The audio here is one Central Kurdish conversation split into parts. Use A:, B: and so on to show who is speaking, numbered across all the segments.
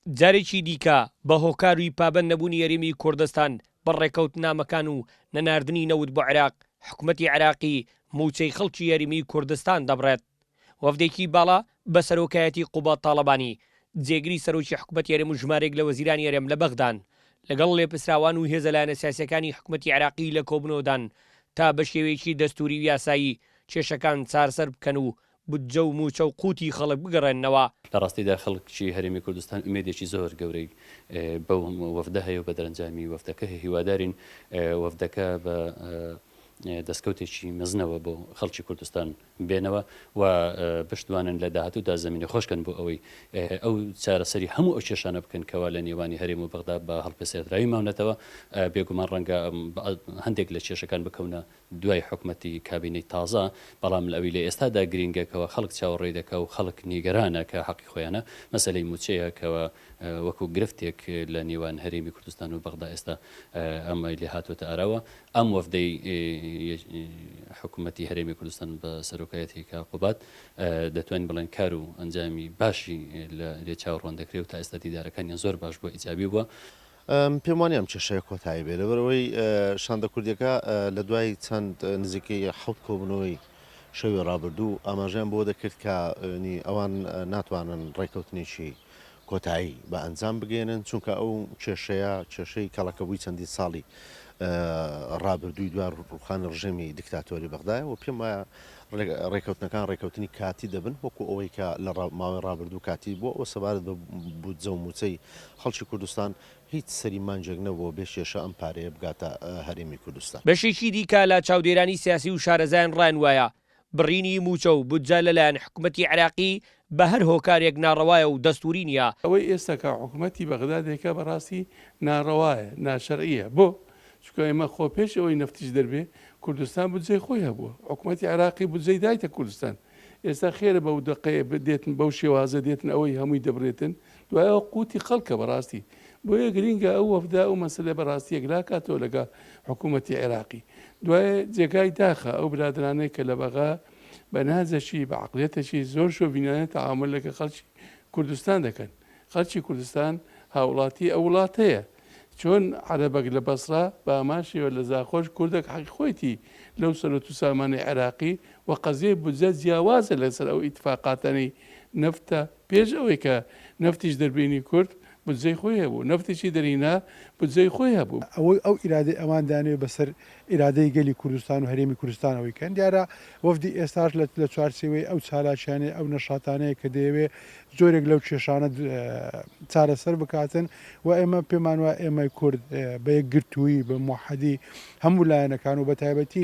A: جارێکی دیکە بە هۆکاروی پابەند نەبوونی یاریمی کوردستان بەڕێکەوتنامەکان و نەناردنی نەوت بۆ عێراق حکوومەتی عێراقی موچەی خەڵکی یاریمی کوردستان دەبڕێت. وەفدێکی باڵا بە سەرۆکایەتی قوبات تاڵەبانی جێگری سەرۆکی حکوومەت یارێم و ژمارێک لە وەزیرانی یارێم لە بەغدان لەگەڵ لێپرسراوان و هێزە لایەنە سیاسیەکانی حکوومەتی عێراقی لە کۆبنەوەدان تا بە شێوەیەکی دەستوری و یاسایی کێشەکان چارەسەر بکەن و بودجە و موچە و قوتی خەڵک بگەڕێنەوە.
B: لە ڕاستیدا خەڵکی هەرێمی کوردستان ئومێدێکی زۆر گەورەی بەو وەفدە هەیە و بە دەرەنجامی وەفدەکە هیوادارین وەفدەکە بە دەستکەوتێکی مزنەوە بۆ خەڵکی کوردستان بێنەوە و پشتوانن لە داهاتوودا زمینی خۆشکن بۆ ئەوەی ئەو چارەسەری هەموو ئەو کێشانە بکەن کەوا لە نێوانی هەرێم و بەغدا بە هەڵپێسێتراوی ماونەتەوە بێگومان ڕەنگە هەندێک لە کێشەکان بکەونە دوای حکوومەتی کابینەی تازە، بەڵام لە ئەوی لە ئێستادا گرینگەکەوە خەڵک چاوەڕێ دەکە و خەڵک نیگەرانە کە حەقی خۆیانە مەسەلەی موچەیە کەوە وەکو گرفتێک لە نێوان هەرێمی کوردستان و بەغدا ئێستا ئەمە لێ هاتوۆتە ئاراوە. ئەم وەفدەی حکوومەتی هەرێمی کوردستان بە سەرۆکایەتی قوبات دەتوانین بڵێن کار و ئەنجامی باشی لێ چاوەڕوان دەکرێت و تا ئێستا دیدارەکانیان زۆر باش بووە ئیجابی بووە.
C: پێم وانە ئەم کێشەیە کۆتایی بێ لەبەرەوەی شاندە کوردیەکە لە دوای چەند نزیکەی حەوت کۆبنەوەی شەوی ڕابردوو ئاماژیان بۆ دەکرد کە ئەوان ناتوانن ڕێککەوتنێکی کۆتایی بە ئەنجام بگەێنن چونکە ئەو کێشەی کەڵەکەبووی چەندی ساڵی ڕابردووی دوای ڕوخانی ڕژێمی دیکتاتۆری بەغدایە و پێم وایە ڕێکەوتنەکان ڕێکەوتنی کاتی دەبن وەکو ئەوەی کە لە ماوەی ڕابردوو کاتی بۆ ئەو سەبارەت بە بودجە و موچەی خەڵکی کوردستان هیچ سەری مانجێک نەبووە بێ کێشە ئەم پارەیە بگاتە هەرێمی کوردستان.
A: بەشێکی دیکە لە چاودێرانی سیاسی و شارەزایان ڕایان وایە بڕینی موچە و بودجە لەلایەن حکوومەتی عێراقی بە هەر هۆکارێک ناڕەوایە و دەستوری نییە.
D: ئەوەی ئێستا کە حکوومەتی بەغدا دێکە بەڕاستی ناڕەوایە ناشەرعیە بۆ چکە ئێمە خۆ پێش ئەوەی نەفتیش دەربێ کوردستان بودجەی خۆی هەبووە حکوومەتی عێراقی بودجەی دایتە کوردستان ئێستا خێرە بەو دقەیە بدێتن بەو شێوازە دێتن ئەوەی هەمووی دەبرێتن دوایەوە قوتی خەڵکە بەڕاستی بۆیە گرینگە ئەو وەفدا و مەسەلە بەڕاستی یەکلا کاتەوە لەگە حکوومەتی عێراقی دوایە جێگای داخە ئەو برادرانەی کە لە بەغا بە نازەشی بە عقلێتەشی زۆر شۆڤینانە تەعامل لەگە خەڵکی کوردستان دەکەن. خەڵکی کوردستان هاوڵاتی ئەو وڵاتەیە چۆن عەرەبەک لە بەسرا بە ئاماشەوە لە زاخۆش کوردێک حەقی خۆیتی لەو سەرەت و سامانەی عێراقی و قەزیە بودجە جیاوازە لەسەر ئەو ئیتفاقاتانەی نەفتە پێش ئەوەی کە نەفتیش دەربینی کورد بودجەی خۆی هەبوو نەفتێکی دەرینا بودجەی خۆی هەبوو.
E: ئەو ئیرادەی ئەوان دانێت بەسەر ئیرادەی گەلی کوردستان و هەرێمی کوردستانەوەی کەن دیارە وەفدی ئێستاش لە چوارچێوەی ئەو چالاکیانەی ئەو نەشاتانەیە کە دەیەوێت زۆرێک لەو کێشانە چارەسەر بکاتن و ئێمە پێمان وە ئێمەی کورد بە یەک گرتووی بە موحەدی هەموو لایەنەکان و بە تایبەتی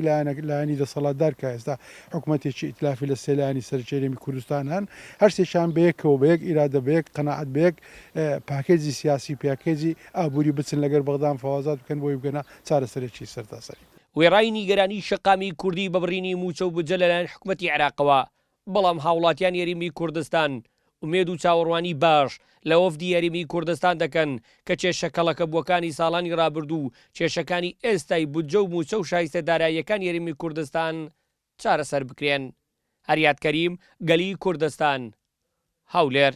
E: لایەنی دەسەڵاتدار کە ئێستا حکوومەتێکی ئیتلافی لە سێلایانی سەرچێرێمی کوردستان هەن هەر سێکیان بە یەکەوە بە یەک ئیرادە بە یەک قەناعەت بە یەک پاکێجی سیاسی پاکێجی ئابووری بچن لەگەر بەغدان فەوازات بکەن بۆی بگەنە چارەسەرێکی سەرتاسەری.
A: وێڕای نیگەرانی شەقامی کوردی بەبڕینی موچە و بودجە لەلایەن حکوومەتی عێراقەوە بەڵام هاوڵاتیان یاریمی کوردستان ومێد و چاوەڕوانی باش لە وەفدی یاریمی کوردستان دەکەن کە کێشەکەڵەکە بووەکانی ساڵانی ڕابردوو کێشەکانی ئێستای بودجە و موچە و شایستە داراییەکان یاریمی کوردستان چارەسەر بکرێن. هەریات کەریم، گەلی کوردستان، هەولێر.